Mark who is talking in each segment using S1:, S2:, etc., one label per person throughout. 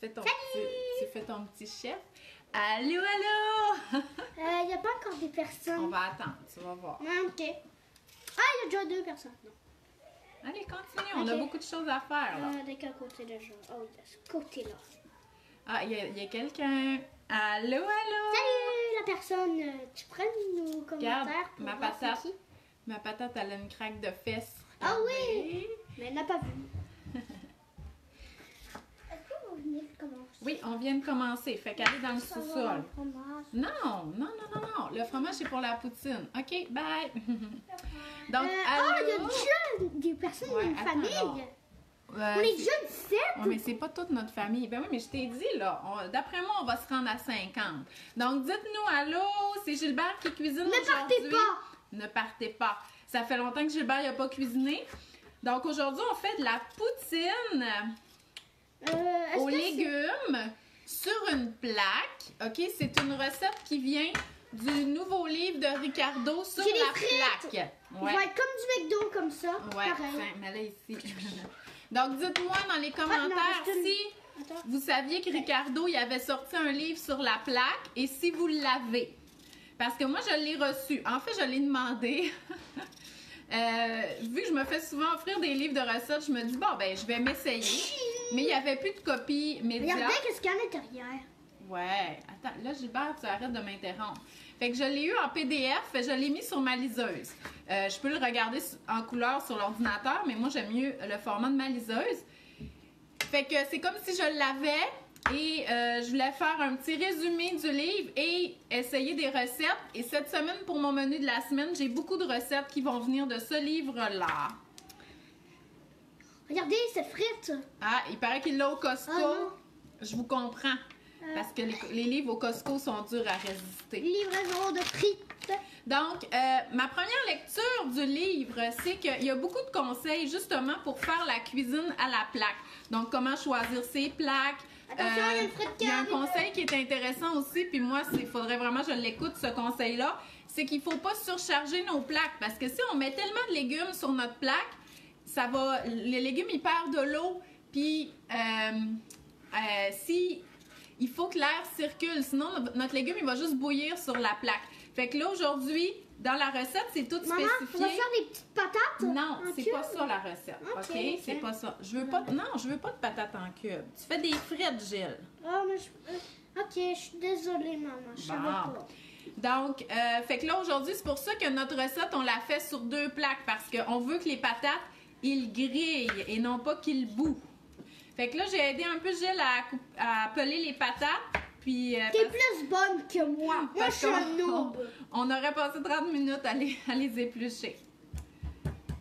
S1: tu fais ton petit chef. Allô, allô!
S2: Il n'y a pas encore des personnes.
S1: On va attendre, tu vas voir.
S2: Ah, ok. Ah, il y a déjà 2 personnes. Non.
S1: Allez, continue, on a beaucoup de choses à faire, là.
S2: De quel côté déjà? Oh, oui, de ce côté-là.
S1: Ah, il y a quelqu'un. Allô, allô!
S2: Salut, la personne. Tu prends nos commentaires pour
S1: ma
S2: voir
S1: patate.
S2: c'est qui?
S1: Ma patate, elle a une craque de fesses.
S2: Ah oui! Mais elle n'a pas vu. Est-ce qu'on va venir commencer?
S1: Oui, on vient de commencer. Fait qu'elle est dans le sous-sol. Non. Le fromage, c'est pour la poutine. OK, bye! Donc, allô?
S2: il y a déjà des personnes, une famille.
S1: Alors,
S2: on est déjà 17.
S1: Oui, mais c'est pas toute notre famille. Ben oui, mais je t'ai dit, là, d'après moi, on va se rendre à 50. Donc, dites-nous, allô, c'est Gilbert qui cuisine aujourd'hui.
S2: Ne partez pas!
S1: Ne partez pas. Ça fait longtemps que Gilbert n'a pas cuisiné. Donc, aujourd'hui, on fait de la poutine aux légumes sur une plaque. OK? C'est une recette qui vient du nouveau livre de Ricardo sur la plaque.
S2: Ouais. Ça va être comme du McDo, comme ça.
S1: Ouais, mais là, ici. Donc, dites-moi dans les commentaires si vous saviez que Ricardo il avait sorti un livre sur la plaque et si vous l'avez. Parce que moi, je l'ai reçu. En fait, je l'ai demandé. Vu que je me fais souvent offrir des livres de recettes, je me dis, bon, ben, je vais m'essayer. Mais il n'y avait plus de copie médias.
S2: Regardez qu'est-ce qu'il y a à l'intérieur.
S1: Ouais. Attends, là, Gilbert, tu arrêtes de m'interrompre. Fait que je l'ai eu en PDF, je l'ai mis sur ma liseuse. Je peux le regarder en couleur sur l'ordinateur, mais moi, j'aime mieux le format de ma liseuse. Fait que c'est comme si je l'avais et je voulais faire un petit résumé du livre et essayer des recettes. Et cette semaine, pour mon menu de la semaine, j'ai beaucoup de recettes qui vont venir de ce livre-là.
S2: Regardez, c'est frites.
S1: Ah, il paraît qu'il l'a au Costco.
S2: Oh,
S1: je vous comprends. Parce que les livres au Costco sont durs à résister.
S2: Livraison de frites.
S1: Donc, ma première lecture du livre, c'est qu'il y a beaucoup de conseils justement pour faire la cuisine à la plaque. Donc, comment choisir ses plaques.
S2: Attention, il y a une frite
S1: Il y a un conseil qui est intéressant aussi, puis moi, il faudrait vraiment que je l'écoute, ce conseil-là. C'est qu'il ne faut pas surcharger nos plaques. Parce que si on met tellement de légumes sur notre plaque, les légumes, ils perdent de l'eau. Puis, il faut que l'air circule, sinon notre légume il va juste bouillir sur la plaque. Fait que là aujourd'hui, dans la recette, c'est tout spécifié.
S2: On va faire des petites patates.
S1: Non, c'est pas ça la recette. OK? C'est pas ça. Je veux pas de patates en cube. Tu fais des frites, Gilles.
S2: Oh, mais OK, je suis désolée, maman. Je savais pas.
S1: Donc, fait que là aujourd'hui, c'est pour ça que notre recette, on la fait sur 2 plaques parce qu'on veut que les patates, ils grillent et non pas qu'ils bouent. Fait que là, j'ai aidé un peu Gilles à peler les patates. Puis,
S2: t'es plus bonne que moi. Moi, je suis un noob.
S1: On aurait passé 30 minutes à les éplucher.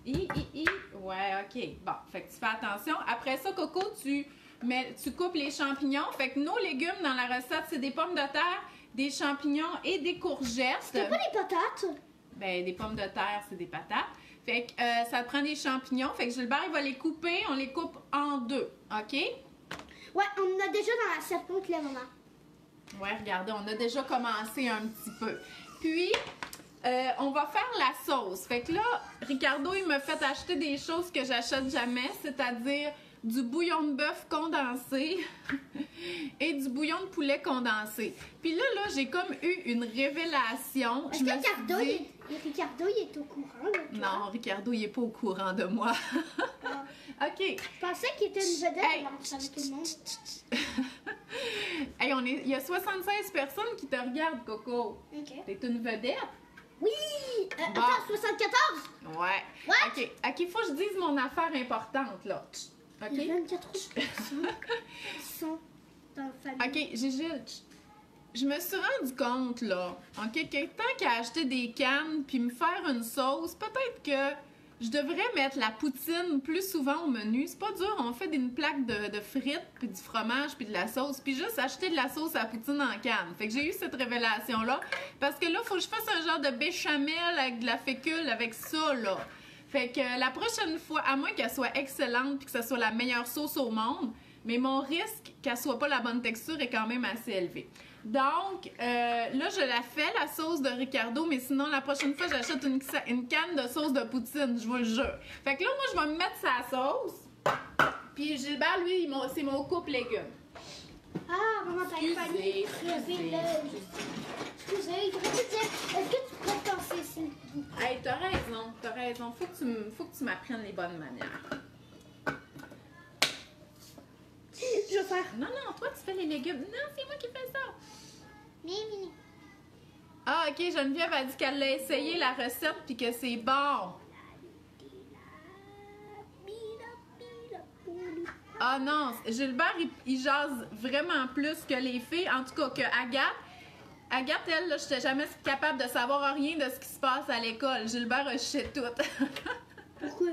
S1: Ouais, OK. Bon, fait que tu fais attention. Après ça, Coco, tu coupes les champignons. Fait que nos légumes dans la recette, c'est des pommes de terre, des champignons et des courgettes.
S2: C'est pas des patates?
S1: Ben, des pommes de terre, c'est des patates. Fait que ça te prend des champignons. Fait que Gilbert, il va les couper. On les coupe en 2. OK?
S2: Ouais, on a déjà dans la serpente, là, maman.
S1: Ouais, regardez, on a déjà commencé un petit peu. Puis, on va faire la sauce. Fait que là, Ricardo, il m'a fait acheter des choses que j'achète jamais, c'est-à-dire du bouillon de bœuf condensé et du bouillon de poulet condensé. Puis là, j'ai comme eu une révélation.
S2: Est-ce que Ricardo, il est au courant de toi?
S1: Non, Ricardo, il est pas au courant de moi. OK.
S2: Je pensais qu'il était une vedette avec tout le monde.
S1: Hey, il y a 76 personnes qui te regardent, Coco.
S2: OK.
S1: T'es une vedette?
S2: Oui! Attends, 74?
S1: Ouais.
S2: What?
S1: OK, faut que je dise mon affaire importante, là. OK?
S2: Il y a 24 personnes qui sont dans la famille.
S1: OK, Gégil, je me suis rendu compte, là, OK, que tant qu'à acheter des cannes puis me faire une sauce, peut-être que je devrais mettre la poutine plus souvent au menu. C'est pas dur, on fait une plaque de frites, puis du fromage, puis de la sauce, puis juste acheter de la sauce à poutine en canne. Fait que j'ai eu cette révélation-là, parce que là, il faut que je fasse un genre de béchamel avec de la fécule, avec ça, là. Fait que la prochaine fois, à moins qu'elle soit excellente puis que ce soit la meilleure sauce au monde, mais mon risque qu'elle soit pas la bonne texture est quand même assez élevé. Donc, là, je la fais, la sauce de Ricardo, mais sinon, la prochaine fois, j'achète une canne de sauce de poutine, je vous le jure. Fait que là, moi, je vais me mettre sa sauce. Puis Gilbert, lui, c'est mon coupe légumes.
S2: Ah, maman, t'as
S1: Excusez,
S2: fallu crever l'œil. Excusez, je voudrais te dire, est-ce que tu pourrais penser s'il vous plaît?
S1: Hey, t'as raison. Faut que tu m'apprennes les bonnes manières.
S2: Je vais faire.
S1: Non, toi, tu fais les légumes. Non, c'est moi qui fais ça.
S2: Mimi.
S1: Ah, ok, Geneviève a dit qu'elle l'a essayé la recette puis que c'est bon. Ah non, Gilbert, il jase vraiment plus que les filles. En tout cas, que Agathe. Agathe, elle, là, j'étais jamais capable de savoir rien de ce qui se passe à l'école. Gilbert, je sais tout.
S2: Pourquoi?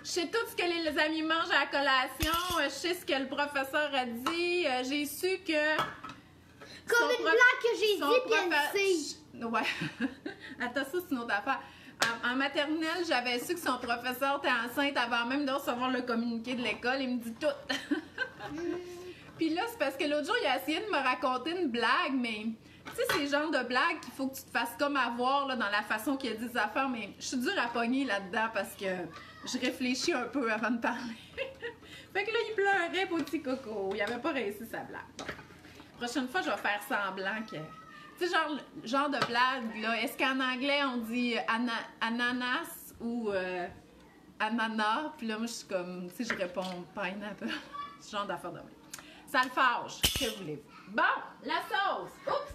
S1: Je sais tout ce que les amis mangent à la collation. Je sais ce que le professeur a dit. J'ai su que...
S2: Comme une blague que j'ai dit, puis elle sait.
S1: Ouais. Attends, ça, c'est une autre affaire. En maternelle, j'avais su que son professeur était enceinte avant même de recevoir le communiqué de l'école. Il me dit tout. Puis là, c'est parce que l'autre jour, il a essayé de me raconter une blague, mais... Tu sais, c'est le genre de blague qu'il faut que tu te fasses comme avoir là, dans la façon qu'il a dit des affaires, mais je suis dure à pogner là-dedans parce que je réfléchis un peu avant de parler. Fait que là, il pleurait, petit coco. Il avait pas réussi sa blague. Bon. Prochaine fois, je vais faire semblant que... Tu sais, genre de blague, là. Est-ce qu'en anglais, on dit ananas ou ananas? Puis là, moi, je suis comme... Tu sais, je réponds pineapple. Ce genre d'affaire de moi. Ça le fâche. Que voulez-vous? Bon, la sauce. Oups!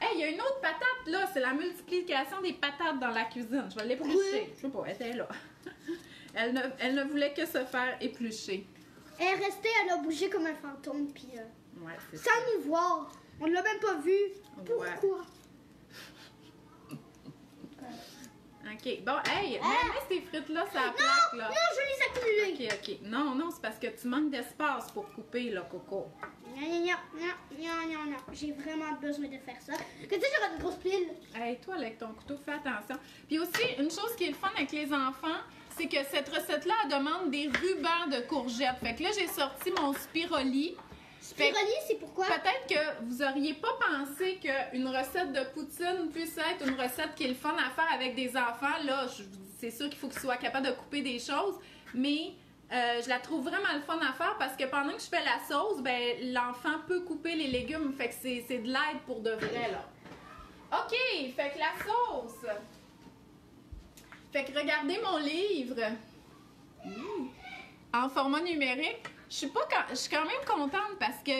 S1: Hey, il y a une autre patate, là. C'est la multiplication des patates dans la cuisine. Je vais l'éplucher. Je sais pas, elle était là. Elle ne voulait que se faire éplucher.
S2: Elle est restée, elle a bougé comme un fantôme, puis
S1: Ouais, c'est
S2: sans nous voir. On l'a même pas vu. Pourquoi?
S1: OK. Bon, hey, mets ces frites-là sur la plaque, là.
S2: Non, je les ai accumulées.
S1: OK. Non, c'est parce que tu manques d'espace pour couper, là, Coco.
S2: Non. J'ai vraiment besoin de faire ça. Que tu sais, j'aurai une grosse pile.
S1: Hey, toi, avec ton couteau, fais attention. Puis aussi, une chose qui est le fun avec les enfants, c'est que cette recette-là, elle demande des rubans de courgettes. Fait que là, j'ai sorti mon spiroli.
S2: Spiroli, c'est pourquoi?
S1: Peut-être que vous auriez pas pensé qu'une recette de poutine puisse être une recette qui est le fun à faire avec des enfants. Là, c'est sûr qu'il faut qu'ils soient capables de couper des choses, mais je la trouve vraiment le fun à faire parce que pendant que je fais la sauce, ben l'enfant peut couper les légumes. Fait que c'est de l'aide pour de vrai, là. OK, fait que la sauce. Fait que regardez mon livre. En format numérique. Je suis quand même contente parce que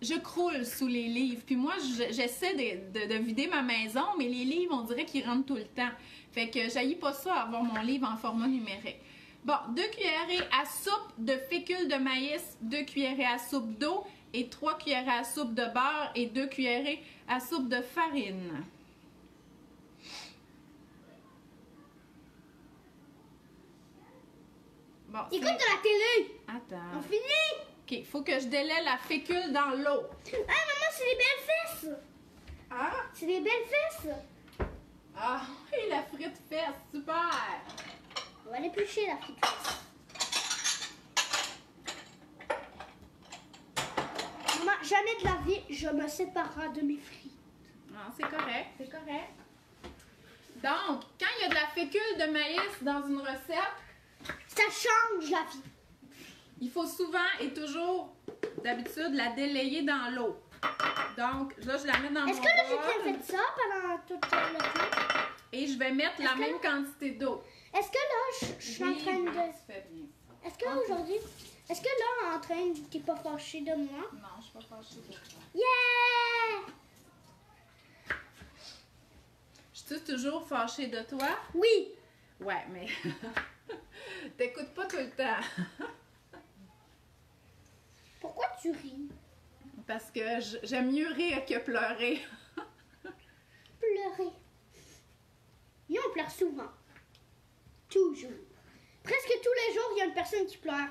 S1: je croule sous les livres. Puis moi, j'essaie de vider ma maison, mais les livres, on dirait qu'ils rentrent tout le temps. Fait que j'haïs pas ça avoir mon livre en format numérique. Bon, 2 cuillerées à soupe de fécule de maïs, 2 cuillerées à soupe d'eau et 3 cuillerées à soupe de beurre et 2 cuillerées à soupe de farine. Bon,
S2: écoute de la télé.
S1: Attends.
S2: On finit.
S1: OK, faut que je délaie la fécule dans l'eau.
S2: Ah, maman, c'est des belles fesses.
S1: Ah?
S2: C'est des belles fesses.
S1: Ah, et la frite fesse, super!
S2: On va l'éplucher, la frite fesse. Maman, jamais de la vie, je me séparerai de mes frites.
S1: Non, c'est correct, c'est correct. Donc, quand il y a de la fécule de maïs dans une recette,
S2: Ça change la vie.
S1: il faut souvent et toujours, d'habitude, la délayer dans l'eau. Donc, là, je la mets dans mon
S2: Est-ce que là, j'ai
S1: bol
S2: bien fait ça pendant tout le temps?
S1: et je vais mettre la même quantité d'eau.
S2: Est-ce que là, je suis en train de...
S1: Tu fais bien ça.
S2: Est-ce que là, aujourd'hui... Est-ce que là, en train, t'es pas fâché de moi?
S1: Non, je suis pas fâchée de toi.
S2: Yeah!
S1: Je suis toujours fâchée de toi?
S2: Oui!
S1: Ouais, mais t'écoutes pas tout le temps.
S2: Pourquoi tu ris?
S1: Parce que j'aime mieux rire que pleurer.
S2: Pleurer. Nous, on pleure souvent. Toujours. Presque tous les jours, il y a une personne qui pleure.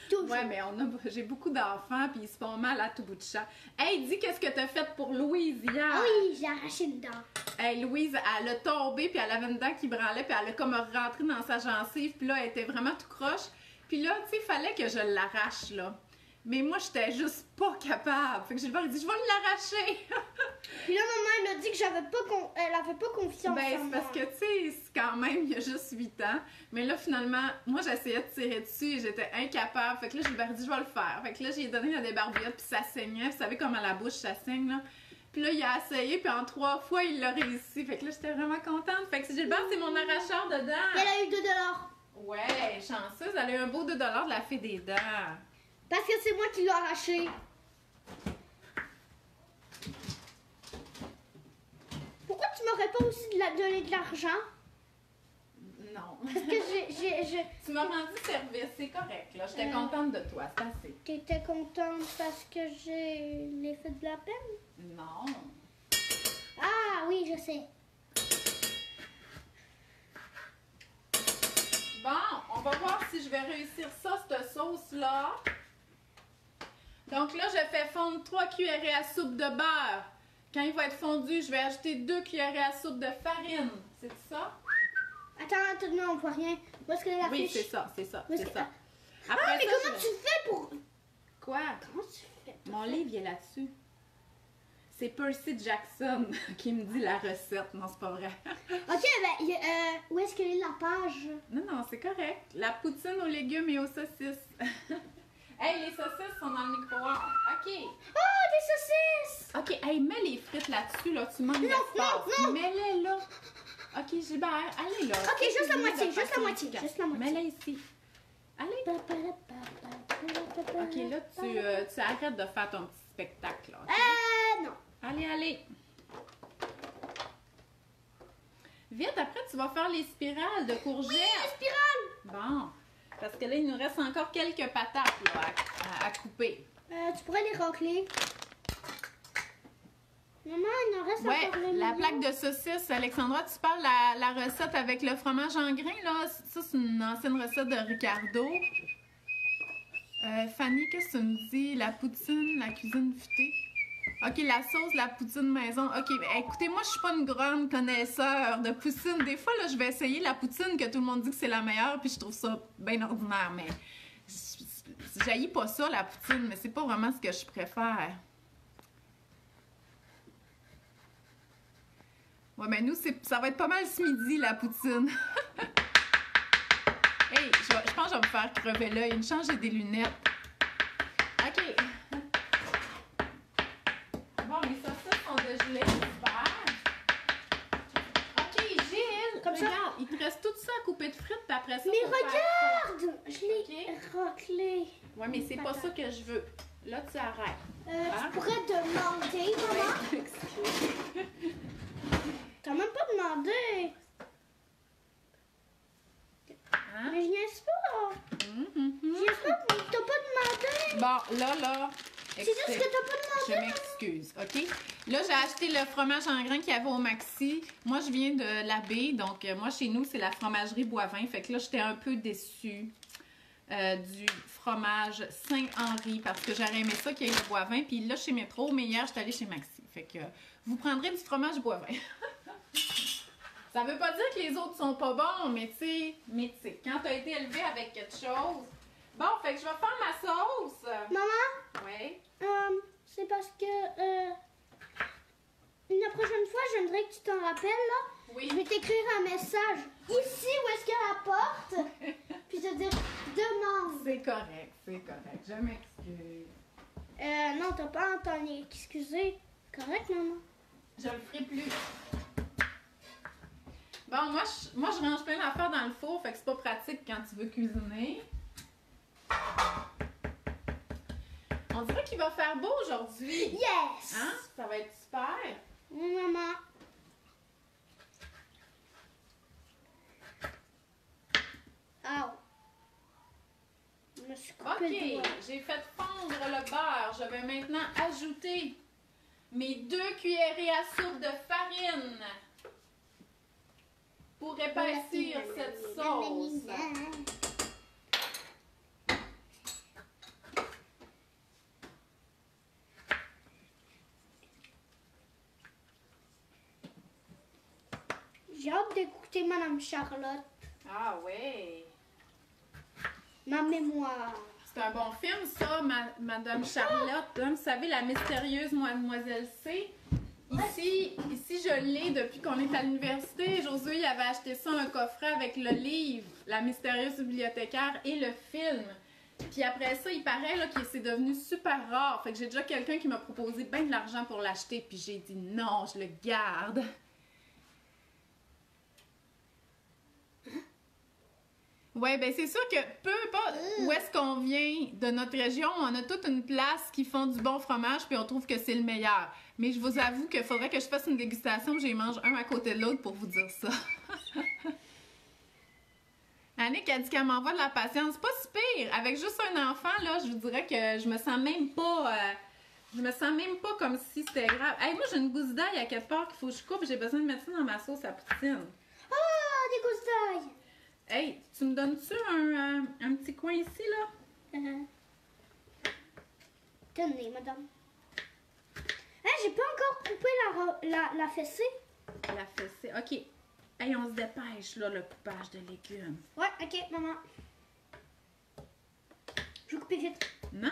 S2: Toujours.
S1: Ouais, mais j'ai beaucoup d'enfants puis ils se font mal à tout bout de champ. Hey, dis qu'est-ce que t'as fait pour Louise hier?
S2: Ah oui, j'ai arraché une dent.
S1: Hey, Louise, elle a tombé puis elle avait une dent qui branlait puis elle a comme rentré dans sa gencive puis là, elle était vraiment tout croche. Puis là, tu sais, il fallait que je l'arrache, là. Mais moi, j'étais juste pas capable. Fait que Gilbert, il dit, je vais l'arracher.
S2: Puis là, maman, elle a dit que elle avait pas confiance
S1: Ben,
S2: en
S1: c'est
S2: moi.
S1: parce que, tu sais, c'est quand même, il y a juste 8 ans. Mais là, finalement, moi, j'essayais de tirer dessus et j'étais incapable. Fait que là, Gilbert dit, je vais le faire. Fait que là, j'ai donné la débarbouillette, puis ça saignait. Vous savez comme à la bouche, ça saigne, là. Puis là, il a essayé, puis en 3 fois, il l'a réussi. Fait que là, j'étais vraiment contente. Fait que Gilbert, c'est mon arracheur dedans.
S2: Elle a eu 2 $.
S1: Ouais, chanceuse, elle a eu un beau 2 $ de la fée des dents.
S2: Parce que c'est moi qui l'ai arraché. Pourquoi tu m'aurais pas aussi donné de l'argent?
S1: Non.
S2: Parce que
S1: Tu m'as rendu service, c'est correct, là. J'étais contente de toi, c'est assez.
S2: T'étais contente parce que j'ai fait de la peine?
S1: Non.
S2: Ah oui, je sais.
S1: Bon, on va voir si je vais réussir ça, cette sauce-là. Donc là, je fais fondre 3 cuillerées à soupe de beurre. Quand il va être fondu, je vais ajouter 2 cuillerées à soupe de farine. C'est ça?
S2: Attends, non, on voit rien. Où est-ce que la
S1: Oui,
S2: fiche?
S1: c'est ça, c'est ça,
S2: Où est-ce
S1: c'est
S2: que-
S1: ça.
S2: Ah,
S1: Après
S2: mais
S1: ça,
S2: comment tu fais pour...
S1: Quoi?
S2: Comment tu fais?
S1: Mon livre, il est là-dessus. C'est Percy Jackson qui me dit la recette. Non, c'est pas vrai.
S2: Ok, ben, où est-ce qu'elle est la page?
S1: Non, non, c'est correct. La poutine aux légumes et aux saucisses. Hey, les saucisses sont dans le micro-ondes. OK.
S2: Oh, des saucisses!
S1: OK, hey, mets les frites là-dessus, là. Tu manques
S2: Non,
S1: d'espace.
S2: non, non.
S1: Mets-les là. OK, Gilbert, allez là.
S2: Ok, juste la
S1: Fais-les
S2: moitié,
S1: de
S2: juste la
S1: façon
S2: moitié,
S1: efficace.
S2: juste la moitié.
S1: Mets-les ici. Allez. OK, là, tu arrêtes de faire ton petit spectacle, là. OK?
S2: Non.
S1: Allez, allez. Vite, après, tu vas faire les spirales de courgettes.
S2: Spirale!
S1: Bon. Parce que là, il nous reste encore quelques patates là, à couper.
S2: Tu pourrais les racler. Maman, il en reste
S1: Ouais,
S2: encore le
S1: la
S2: milieu.
S1: plaque de saucisse, Alexandra, tu parles la recette avec le fromage en grains, là. Ça, c'est une ancienne recette de Ricardo. Fanny, qu'est-ce que tu me dis? La poutine, la cuisine futée. OK, la sauce, la poutine maison. OK, ben, écoutez, moi, je suis pas une grande connaisseur de poutine. Des fois, là, je vais essayer la poutine que tout le monde dit que c'est la meilleure, puis je trouve ça bien ordinaire, mais j'haïs pas ça, la poutine, mais c'est pas vraiment ce que je préfère. Ouais, mais nous, ça va être pas mal ce midi, la poutine. Hey, je pense que je vais me faire crever l'œil. Une chance, j'ai des lunettes. OK. Bon, mes saucisses sont dégelées. Super. OK, Gilles.
S2: Comme ça.
S1: Regarde, il te reste tout ça à couper de frites, puis après ça,
S2: Mais
S1: faut faire ça.
S2: regarde! Je l'ai raclé.
S1: Ouais, mais c'est pas ça que je veux. Là, tu arrêtes.
S2: Tu pourrais demander, maman? T'as même pas demandé.
S1: Hein?
S2: Mais je niaise pas. Je niaise pas, t'as pas demandé.
S1: Bon, là.
S2: C'est juste que t'as pas
S1: Je
S2: demandé.
S1: m'excuse, OK? Là, j'ai acheté le fromage en grains qu'il y avait au Maxi. Moi, je viens de l'Abbé, donc moi, chez nous, c'est la fromagerie Boivin. Fait que là, j'étais un peu déçue du fromage Saint-Henri parce que j'aurais aimé ça qu'il y ait le Boivin. Puis là, chez Métro, mais hier, j'étais allée chez Maxi. Fait que vous prendrez du fromage Boivin. Ça veut pas dire que les autres sont pas bons, mais tu sais, quand t'as été élevé avec quelque chose... Bon, fait que je vais faire ma sauce.
S2: Maman,
S1: Oui.
S2: c'est parce que la prochaine fois, j'aimerais que tu t'en rappelles, là.
S1: Oui.
S2: Je vais t'écrire un message ici où est-ce qu'il y a la porte. Puis te dire demande.
S1: C'est correct, je m'excuse.
S2: Non, t'as pas entendu excuser. Correct, maman?
S1: Je le ferai plus. Bon, moi, je range plein d'affaires dans le four, fait que c'est pas pratique quand tu veux cuisiner. On dirait qu'il va faire beau aujourd'hui.
S2: Yes!
S1: Hein? Ça va être super.
S2: Maman. Ah. Je me suis coupé le
S1: OK,
S2: doigt.
S1: j'ai fait fondre le beurre. Je vais maintenant ajouter mes 2 cuillerées à soupe de farine pour épaissir cette sauce.
S2: J'ai hâte d'écouter Madame Charlotte.
S1: Ah ouais.
S2: Ma mémoire.
S1: C'est un bon film, ça, Madame Charlotte. Hein, vous savez, la mystérieuse Mademoiselle C. Ici, je l'ai depuis qu'on est à l'université. Josué il avait acheté ça, un coffret avec le livre, La mystérieuse bibliothécaire et le film. Puis après ça, il paraît là, que c'est devenu super rare. Fait que j'ai déjà quelqu'un qui m'a proposé bien de l'argent pour l'acheter. Puis j'ai dit non, je le garde. Ouais, ben c'est sûr que peu importe où est-ce qu'on vient de notre région, on a toute une place qui font du bon fromage puis on trouve que c'est le meilleur. Mais je vous avoue qu'il faudrait que je fasse une dégustation, je les mange un à côté de l'autre pour vous dire ça. Annick a dit qu'elle m'envoie de la patience. Pas si pire. Avec juste un enfant, là, je vous dirais que je me sens même pas... je me sens même pas comme si c'était grave. Hey, moi, j'ai une gousse d'ail à quelque part qu'il faut que je coupe. J'ai besoin de mettre ça dans ma sauce à poutine.
S2: Ah, des gousses d'ail!
S1: Hey, tu me donnes-tu un petit coin ici, là?
S2: Tenez, madame. Hey, j'ai pas encore coupé la fessée.
S1: La fessée. OK. Hey, on se dépêche, là, le coupage de légumes.
S2: Ouais, ok, maman. Je vais couper vite.
S1: Non.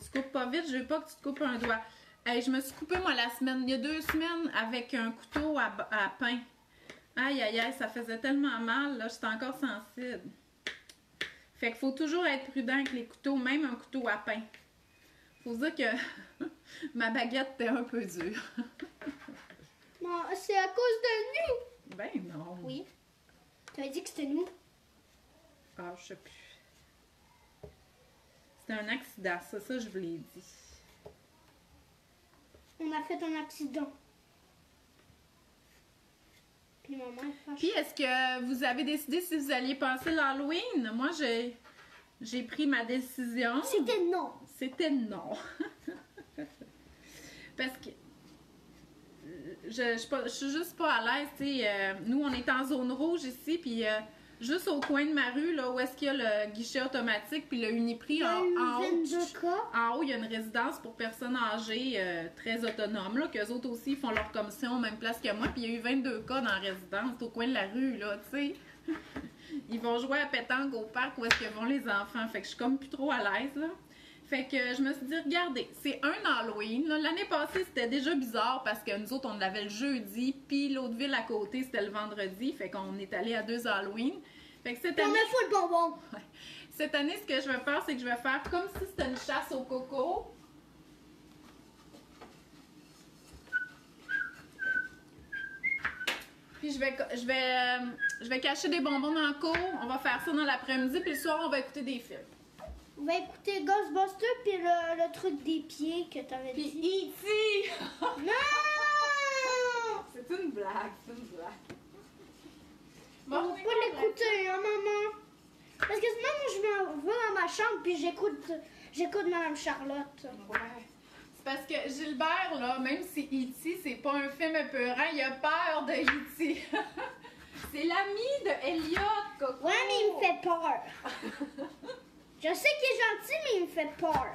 S1: Tu coupes pas vite, je veux pas que tu te coupes un doigt. Hey, je me suis coupée, moi, il y a 2 semaines, avec un couteau à pain. Aïe, ça faisait tellement mal, là, j'étais encore sensible. Fait qu'il faut toujours être prudent avec les couteaux, même un couteau à pain. Faut dire que ma baguette était un peu dure.
S2: Non, c'est à cause de nous.
S1: Ben non.
S2: Oui. Tu avais dit que c'était nous.
S1: Ah, je sais plus. C'était un accident, ça je vous l'ai dit.
S2: On a fait un accident. Puis maman est fâchée.
S1: Puis, est-ce que vous avez décidé si vous alliez passer l'Halloween? Moi, j'ai pris ma décision.
S2: C'était non.
S1: C'était non. Parce que je suis juste pas à l'aise, tu sais. Nous, on est en zone rouge ici, puis juste au coin de ma rue, là, où est-ce qu'il y a le guichet automatique, puis le Uniprix, en haut, il y a une résidence pour personnes âgées très autonomes, là, qu'eux autres aussi font leur commission même place que moi, puis il y a eu 22 cas dans la résidence, au coin de la rue, là, tu sais. Ils vont jouer à pétanque au parc où est-ce que vont les enfants, fait que je suis comme plus trop à l'aise, là. Fait que je me suis dit, regardez, c'est un Halloween. L'année passée, c'était déjà bizarre parce que nous autres, on l'avait le jeudi, puis l'autre ville à côté, c'était le vendredi. Fait qu'on est allé à 2 Halloween. Fait que cette année...
S2: On a fou le bonbon.
S1: Ouais. Cette année, ce que je vais faire, c'est que je vais faire comme si c'était une chasse au coco. Puis je vais cacher des bonbons dans le cours. On va faire ça dans l'après-midi, puis le soir, on va écouter des films.
S2: On va écouter Ghostbusters puis le truc des pieds que t'avais dit.
S1: Puis E.T.
S2: Non!
S1: C'est une blague,
S2: On va pas l'écouter, hein, maman? Parce que sinon, moi, je me vais dans ma chambre puis j'écoute Madame Charlotte.
S1: Ouais. C'est parce que Gilbert, là, même si E.T., c'est pas un film épeurant, il a peur de E.T. C'est l'ami de Elliot, Coco.
S2: Ouais, mais il me fait peur. Je sais qu'il est gentil, mais il me fait peur.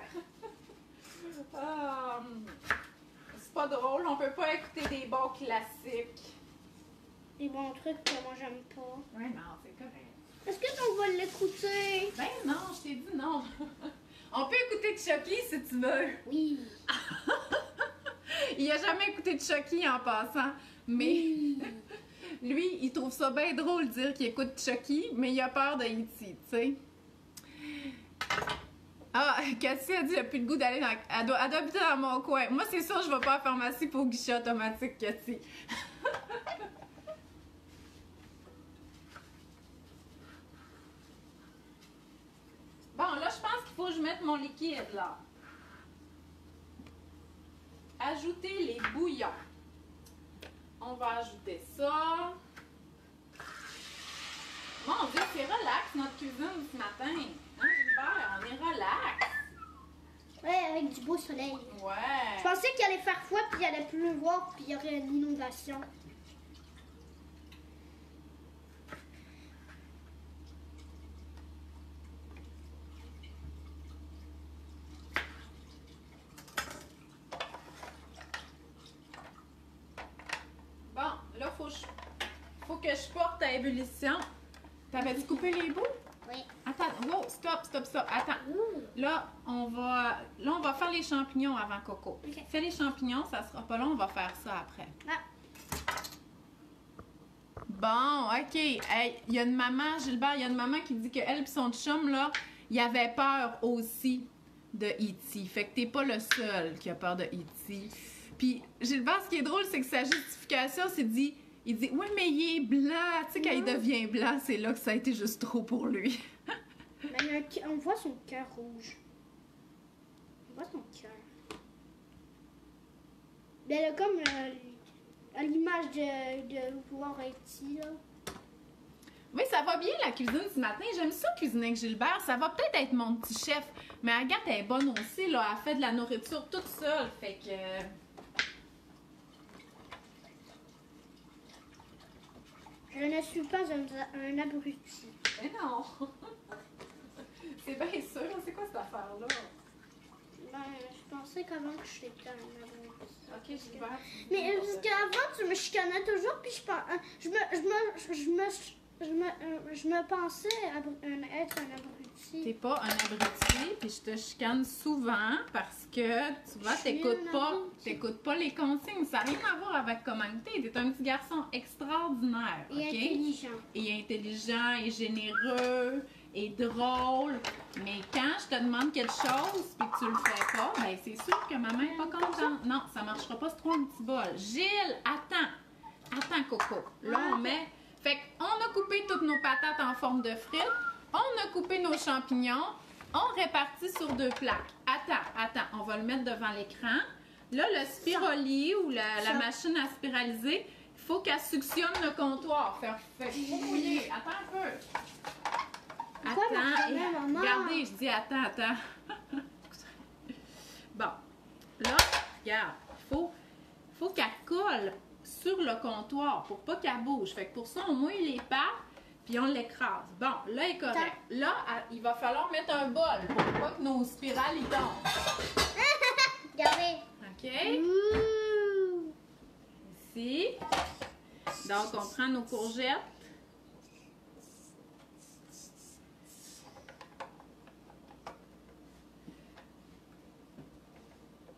S1: C'est pas drôle, on peut pas écouter des bons classiques.
S2: Des bons trucs que moi, j'aime pas.
S1: Ouais, non, c'est correct.
S2: Est-ce que on va l'écouter?
S1: Ben non, je t'ai dit non. On peut écouter Chucky si tu veux.
S2: Oui.
S1: Il a jamais écouté Chucky en passant, mais
S2: Oui.
S1: lui, il trouve ça bien drôle de dire qu'il écoute Chucky, mais il a peur de E.T., tu sais. Ah, Cassie a dit qu'elle n'a plus le goût d'aller dans... Elle doit habiter dans mon coin. Moi, c'est sûr, je vais pas à la pharmacie pour guichet automatique, Cassie. Bon, là, je pense qu'il faut que je mette mon liquide, là. Ajouter les bouillons. On va ajouter ça. Mon Dieu, c'est relax, notre cuisine ce matin. Hein, Gilbert? On est relax.
S2: Ouais, avec du beau soleil.
S1: Ouais.
S2: Je pensais qu'il allait faire froid, puis il allait pleuvoir, puis il y aurait une inondation.
S1: Bon, là, faut que je porte à ébullition. T'avais-tu coupé les bouts?
S2: Oui.
S1: Attends, Wow, stop. Attends. Là, on va faire les champignons avant Coco.
S2: Ok.
S1: Fais les champignons, ça sera pas long, on va faire ça après.
S2: Ah.
S1: Bon, OK. Hey, il y a une maman, Gilbert, il y a une maman qui dit qu'elle et son chum, là, il avait peur aussi de E.T. Fait que t'es pas le seul qui a peur de E.T. Puis Gilbert, ce qui est drôle, c'est que sa justification, il dit, oui, mais il est blanc. Tu sais, quand il devient blanc, c'est là que ça a été juste trop pour lui.
S2: Mais on voit son cœur rouge. On voit son cœur. Mais là, comme à l'image de voir E.T. là.
S1: Oui, ça va bien la cuisine ce matin. J'aime ça cuisiner avec Gilbert. Ça va peut-être être mon petit chef. Mais Agathe elle est bonne aussi, là. Elle fait de la nourriture toute seule. Fait que...
S2: Je ne suis pas un abruti.
S1: Mais non! C'est bien sûr. C'est quoi cette affaire-là?
S2: Ben, je pensais qu'avant que j'étais un abruti.
S1: OK, Gilbert.
S2: Mais parce qu'avant, tu me chicanais toujours, puis je me pensais être un abruti.
S1: T'es pas un abruti, puis je te chicane souvent parce que, tu vois, t'écoutes pas les consignes. Ça n'a rien à voir avec comment t'es. T'es un petit garçon extraordinaire,
S2: Et
S1: OK?
S2: intelligent.
S1: Et intelligent, et généreux, et drôle. Mais quand je te demande quelque chose, puis que tu le fais pas, ben c'est sûr que maman est pas contente. Non, ça marchera pas, c'est trop un petit bol. Gilles, attends. Attends, Coco. Là, on met... Fait qu'on a coupé toutes nos patates en forme de frites. On a coupé nos champignons. On répartit sur 2 plaques. Attends. On va le mettre devant l'écran. Là, le spiroli ou la machine à spiraliser, il faut qu'elle suctionne le comptoir. Fait mouiller. Attends un peu. Attends. Regardez, je dis attends. Bon. Là, regarde. Il faut qu'elle colle sur le comptoir pour pas qu'elle bouge. Fait que pour ça, on mouille les pattes puis on l'écrase. Bon, là, il est correct. Là, il va falloir mettre un bol pour pas que nos spirales y tombent.
S2: Regardez.
S1: OK?
S2: Ouh.
S1: Ici. Donc, on prend nos courgettes.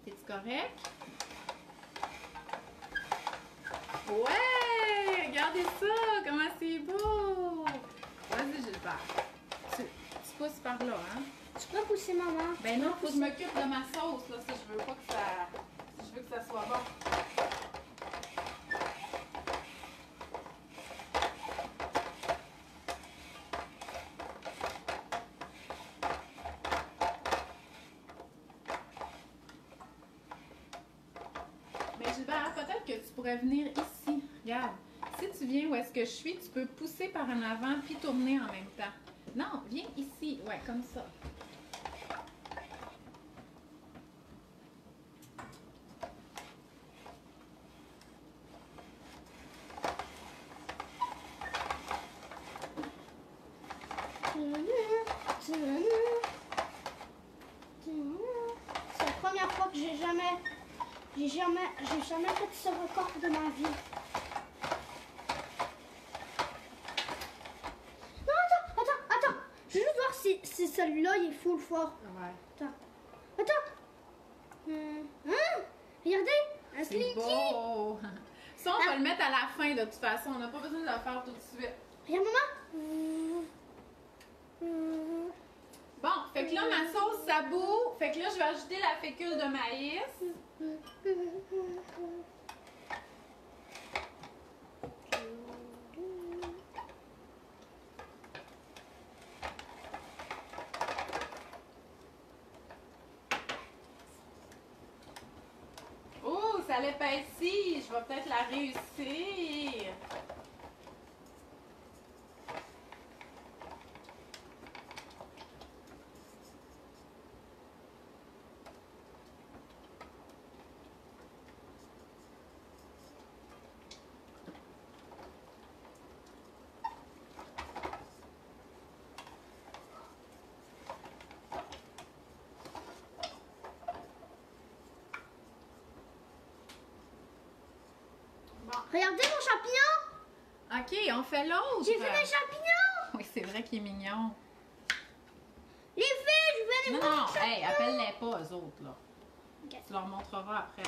S1: C'est correct? Ouais! Regardez ça! Comment c'est beau! Vas-y, Gilbert. Tu pousses par là, hein?
S2: Tu peux pousser maman?
S1: Ben non, faut que je m'occupe de ma sauce, là, si je veux pas que ça... Si je veux que ça soit bon. Mais Gilbert, peut-être que tu pourrais venir ici. Regarde. Si tu viens où est-ce que je suis, tu peux pousser par en avant puis tourner en même temps. Non, viens ici. Ouais, comme ça.
S2: C'est la première fois que j'ai jamais fait ce record de ma vie. Non, attends. Je veux juste voir si celui-là il est full fort.
S1: Ouais.
S2: Attends. Regardez, un
S1: C'est
S2: slinky.
S1: beau! Ça, on va le mettre à la fin de toute façon. On n'a pas besoin de le faire tout de suite.
S2: Regarde, maman.
S1: Bon, fait que là, ma sauce, ça bout. Fait que là, je vais ajouter la fécule de maïs. Oh, ça l'épaissit. Je vais peut-être la réussir.
S2: Regardez mon champignon.
S1: OK, on fait l'autre.
S2: J'ai vu les champignons.
S1: Oui, c'est vrai qu'il est mignon. Hey, appelle-les pas, eux autres, là.
S2: Ok.
S1: Tu leur montreras après.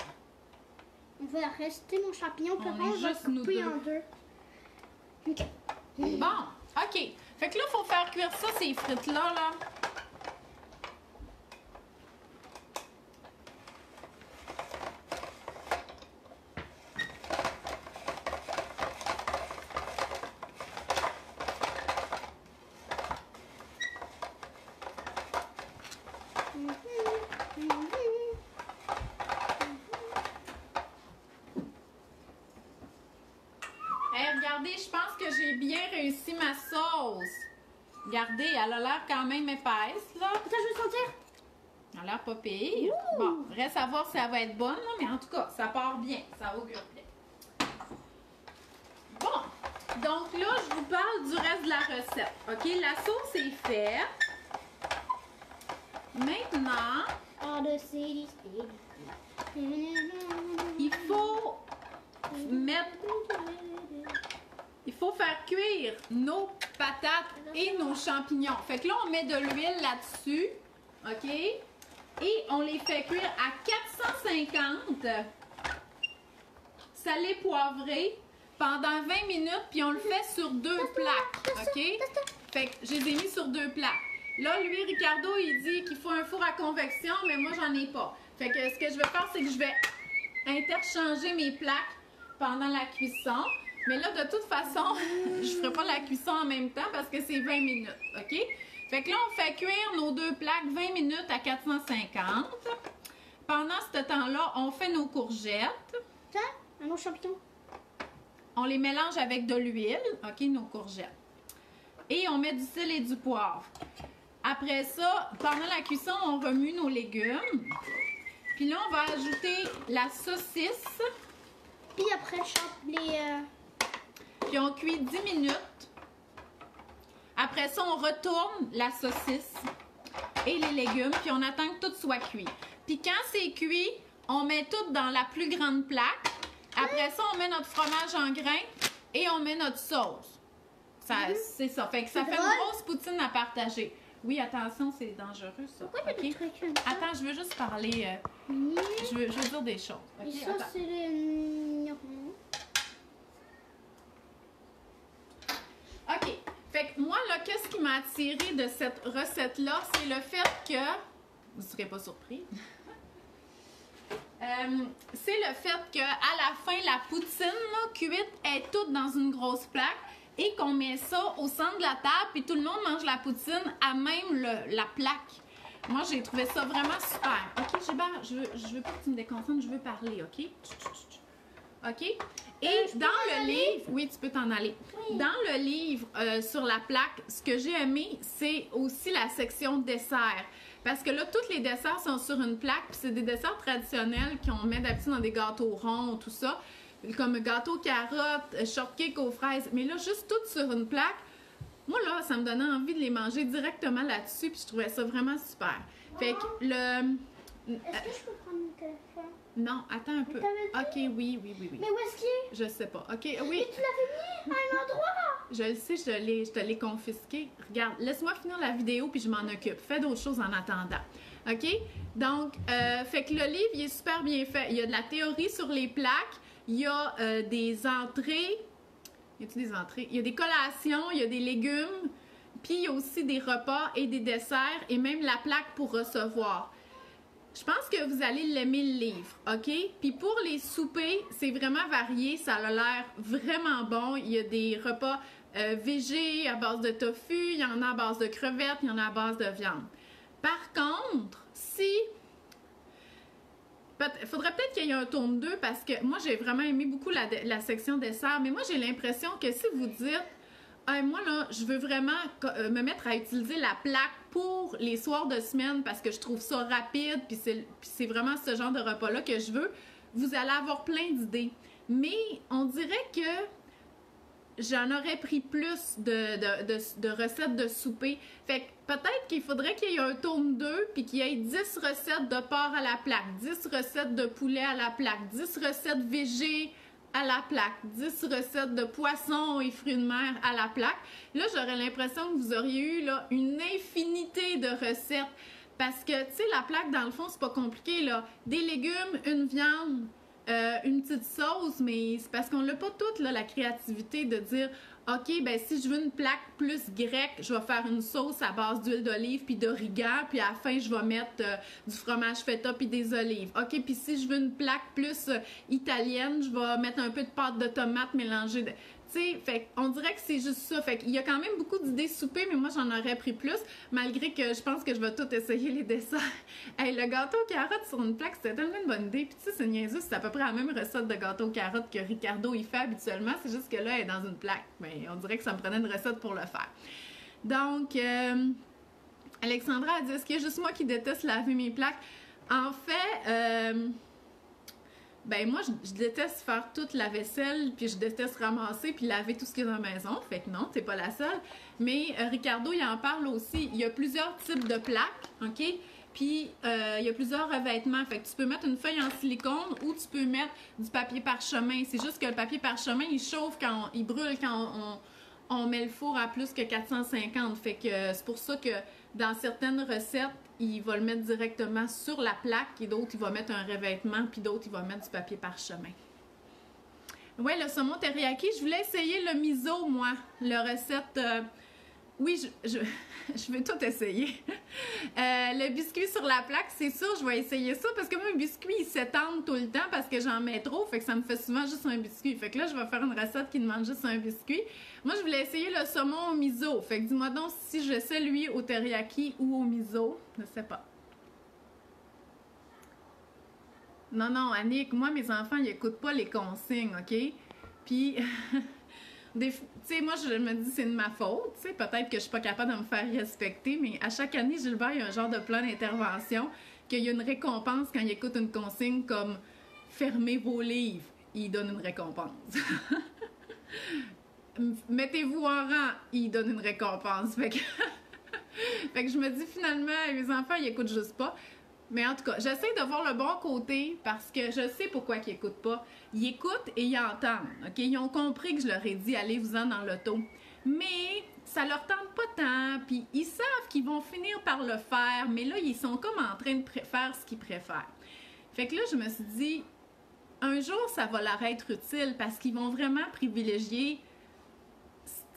S2: On va rester mon champignon. Puis
S1: On
S2: après,
S1: est
S2: on va
S1: juste nous
S2: couper
S1: deux.
S2: en deux. Ok.
S1: Bon, OK. Fait que là, il faut faire cuire ça, ces frites-là, là. Hey, regardez, je pense que j'ai bien réussi ma sauce. Regardez, elle a l'air quand même épaisse, là.
S2: Attends, je veux sentir.
S1: Elle a l'air pas pire.
S2: Ouh.
S1: Bon, reste à voir si elle va être bonne, là, mais en tout cas, ça part bien. Ça augure bien. Bon, donc là, je vous parle du reste de la recette. OK, la sauce est faite. Maintenant,
S2: Ah, de city.
S1: il faut mettre... Il faut faire cuire nos patates et nos champignons. Fait que là, on met de l'huile là-dessus. OK? Et on les fait cuire à 450 salé poivré pendant 20 minutes. Puis on le fait sur 2 plaques. OK? Fait que je les ai mis sur 2 plaques. Là, lui, Ricardo, il dit qu'il faut un four à convection, mais moi, j'en ai pas. Fait que ce que je vais faire, c'est que je vais interchanger mes plaques pendant la cuisson. Mais là, de toute façon, je ferai pas la cuisson en même temps parce que c'est 20 minutes, OK? Fait que là, on fait cuire nos 2 plaques 20 minutes à 450. Pendant ce temps-là, on fait nos courgettes.
S2: Tiens, un autre champignon.
S1: On les mélange avec de l'huile, OK, nos courgettes. Et on met du sel et du poivre. Après ça, pendant la cuisson, on remue nos légumes. Puis là, on va ajouter la saucisse.
S2: Puis après, je chante les...
S1: Puis on cuit 10 minutes. Après ça, on retourne la saucisse et les légumes. Puis on attend que tout soit cuit. Puis quand c'est cuit, on met tout dans la plus grande plaque. Après ça, on met notre fromage en grains et on met notre sauce. C'est ça. Fait que ça fait une grosse poutine à partager. Oui, attention, c'est dangereux, ça.
S2: Pourquoi il y a des trucs comme ça?
S1: Attends, je veux juste parler. Je veux dire des choses.
S2: Et
S1: OK,
S2: ça,
S1: attends.
S2: c'est les...
S1: OK. Fait que moi, là, qu'est-ce qui m'a attiré de cette recette-là? C'est le fait que... Vous ne serez pas surpris. C'est le fait qu'à la fin, la poutine là, cuite est toute dans une grosse plaque et qu'on met ça au centre de la table puis tout le monde mange la poutine à même la plaque. Moi, j'ai trouvé ça vraiment super. OK, Gilbert, je veux pas que tu me déconcentres, je veux parler, OK? OK? Et dans le livre, oui, tu peux t'en aller.
S2: Oui.
S1: Dans le livre sur la plaque, ce que j'ai aimé, c'est aussi la section dessert. Parce que là, tous les desserts sont sur une plaque, puis c'est des desserts traditionnels qu'on met d'habitude dans des gâteaux ronds, tout ça, comme gâteau carottes, shortcake aux fraises. Mais là, juste tout sur une plaque, moi, là, ça me donnait envie de les manger directement là-dessus, puis je trouvais ça vraiment super. Fait que le...
S2: Est-ce que je peux prendre mon téléphone?
S1: Non, attends un peu. OK, oui.
S2: Mais où est-ce qu'il est?
S1: Je sais pas. OK, oui.
S2: Mais tu l'avais mis à un endroit!
S1: Je le sais, je te l'ai confisqué. Regarde, laisse-moi finir la vidéo puis je m'en occupe. Fais d'autres choses en attendant. OK? Donc, fait que le livre, il est super bien fait. Il y a de la théorie sur les plaques. Il y a des entrées. Y a-t-il des entrées? Il y a des collations, il y a des légumes. Puis, il y a aussi des repas et des desserts et même la plaque pour recevoir. Je pense que vous allez l'aimer le livre, OK? Puis pour les soupers, c'est vraiment varié. Ça a l'air vraiment bon. Il y a des repas végé à base de tofu, il y en a à base de crevettes, il y en a à base de viande. Par contre, il faudrait peut-être qu'il y ait un tome 2 parce que moi, j'ai vraiment aimé beaucoup la section dessert, mais moi, j'ai l'impression que si vous dites hey, moi, là, je veux vraiment me mettre à utiliser la plaque pour les soirs de semaine parce que je trouve ça rapide, puis c'est vraiment ce genre de repas-là que je veux, vous allez avoir plein d'idées. Mais on dirait que j'en aurais pris plus de recettes de souper. Fait que peut-être qu'il faudrait qu'il y ait un tome 2 puis qu'il y ait 10 recettes de porc à la plaque, 10 recettes de poulet à la plaque, 10 recettes végé à la plaque, 10 recettes de poissons et fruits de mer à la plaque. Là, j'aurais l'impression que vous auriez eu là, une infinité de recettes. Parce que, tu sais, la plaque, dans le fond, c'est pas compliqué, là. Des légumes, une viande, une petite sauce, mais c'est parce qu'on n'a pas toute là, la créativité de dire OK, ben si je veux une plaque plus grecque, je vais faire une sauce à base d'huile d'olive puis d'origan, puis à la fin, je vais mettre du fromage feta puis des olives. OK, puis si je veux une plaque plus italienne, je vais mettre un peu de pâte de tomate mélangée de... Tu sais, fait on dirait que c'est juste ça. Fait qu'il y a quand même beaucoup d'idées soupées, mais moi, j'en aurais pris plus, malgré que je pense que je vais tout essayer les desserts. Hey, le gâteau aux carottes sur une plaque, c'était tellement une bonne idée. Puis tu sais, c'est niaiseux, c'est à peu près la même recette de gâteau aux carottes que Ricardo y fait habituellement. C'est juste que là, elle est dans une plaque. Mais on dirait que ça me prenait une recette pour le faire. Donc, Alexandra a dit, est-ce qu'il y a juste moi qui déteste laver mes plaques? En fait, ben moi, je déteste faire toute la vaisselle, puis je déteste ramasser, puis laver tout ce qui est dans la maison. Fait que non, t'es pas la seule. Mais Ricardo, il en parle aussi. Il y a plusieurs types de plaques, OK? Puis, il y a plusieurs revêtements. Fait que tu peux mettre une feuille en silicone ou tu peux mettre du papier parchemin. C'est juste que le papier parchemin, il chauffe il brûle quand on met le four à plus que 450. Fait que c'est pour ça que dans certaines recettes, il va le mettre directement sur la plaque et d'autres, il va mettre un revêtement, puis d'autres, il va mettre du papier parchemin. Ouais, le saumon teriyaki, je voulais essayer le miso, moi. La recette... oui, je vais tout essayer. Le biscuit sur la plaque, c'est sûr, je vais essayer ça parce que moi, un biscuit, il s'étend tout le temps parce que j'en mets trop, fait que ça me fait souvent juste un biscuit. Fait que là, je vais faire une recette qui demande juste un biscuit. Moi, je voulais essayer le saumon au miso. Fait que dis-moi donc si je sais lui au teriyaki ou au miso. Je sais pas. Non, Annick, moi, mes enfants, ils écoutent pas les consignes, OK? Puis... Tu sais, moi, je me dis c'est de ma faute. Tu sais, peut-être que je suis pas capable de me faire respecter, mais à chaque année, Gilbert, il y a un genre de plan d'intervention qu'il y a une récompense quand il écoute une consigne comme « Fermez vos livres ». Il donne une récompense. « Mettez-vous en rang », il donne une récompense. Fait que, fait que je me dis finalement, les enfants, ils écoutent juste pas. Mais en tout cas, j'essaie de voir le bon côté parce que je sais pourquoi ils n'écoutent pas. Ils écoutent et ils entendent. OK? Ils ont compris que je leur ai dit allez-vous-en dans l'auto. Mais ça leur tente pas tant. Puis ils savent qu'ils vont finir par le faire. Mais là, ils sont comme en train de faire ce qu'ils préfèrent. Fait que là, je me suis dit un jour, ça va leur être utile parce qu'ils vont vraiment privilégier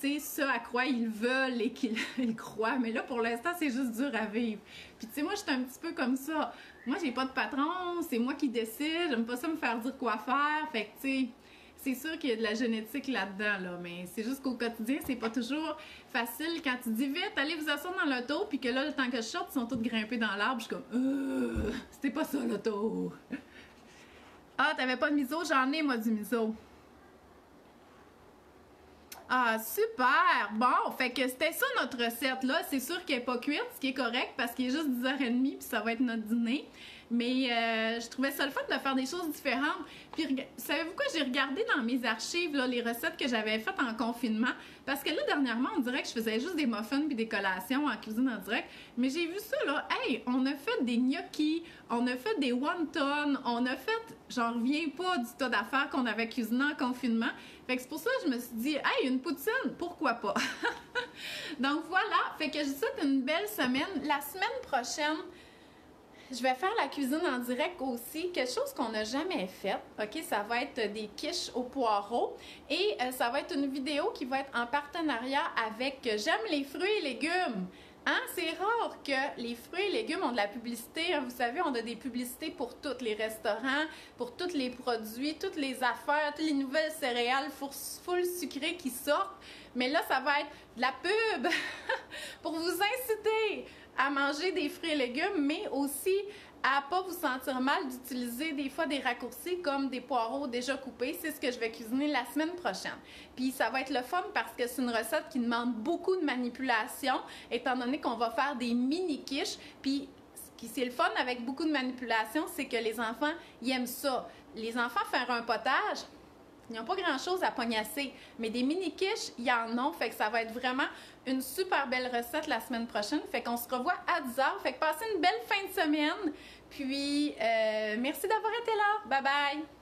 S1: ce à quoi ils veulent et qu'ils croient. Mais là, pour l'instant, c'est juste dur à vivre. Puis, tu sais, moi, je suis un petit peu comme ça. Moi, j'ai pas de patron, c'est moi qui décide. J'aime pas ça me faire dire quoi faire. Fait que, tu sais, c'est sûr qu'il y a de la génétique là-dedans, là. Mais c'est juste qu'au quotidien, c'est pas toujours facile. Quand tu dis vite, allez vous asseoir dans l'auto, puis que là, le temps que je sorte, ils sont tous grimpés dans l'arbre. Je suis comme, c'était pas ça, l'auto. Ah, t'avais pas de miso? J'en ai, moi, du miso. Ah, super! Bon, fait que c'était ça notre recette, là. C'est sûr qu'elle n'est pas cuite, ce qui est correct, parce qu'il est juste 10h30, puis ça va être notre dîner. Mais je trouvais ça le fun de faire des choses différentes. Puis, savez-vous quoi? J'ai regardé dans mes archives, là, les recettes que j'avais faites en confinement. Parce que là, dernièrement, on dirait que je faisais juste des muffins puis des collations en cuisine en direct. Mais j'ai vu ça, là. Hey, on a fait des gnocchis, on a fait des wontons, on a fait... J'en reviens pas du tas d'affaires qu'on avait cuisiné en confinement. Fait que c'est pour ça que je me suis dit, hey, une poutine, pourquoi pas? Donc voilà, fait que je vous souhaite une belle semaine. La semaine prochaine, je vais faire la cuisine en direct aussi, quelque chose qu'on n'a jamais fait. OK, ça va être des quiches au poireau et ça va être une vidéo qui va être en partenariat avec J'aime les fruits et légumes. Hein? C'est rare que les fruits et légumes ont de la publicité. Hein? Vous savez, on a des publicités pour tous les restaurants, pour tous les produits, toutes les affaires, toutes les nouvelles céréales full sucrées qui sortent. Mais là, ça va être de la pub pour vous inciter à manger des fruits et légumes, mais aussi à ne pas vous sentir mal d'utiliser des fois des raccourcis comme des poireaux déjà coupés. C'est ce que je vais cuisiner la semaine prochaine. Puis ça va être le fun parce que c'est une recette qui demande beaucoup de manipulation, étant donné qu'on va faire des mini quiches. Puis ce qui c'est le fun avec beaucoup de manipulation, c'est que les enfants, ils aiment ça. Les enfants faire un potage, ils n'ont pas grand-chose à pognasser, mais des mini-quiches, ils en ont, fait que ça va être vraiment une super belle recette la semaine prochaine. Fait qu'on se revoit à 10h, fait que passez une belle fin de semaine, puis merci d'avoir été là. Bye bye!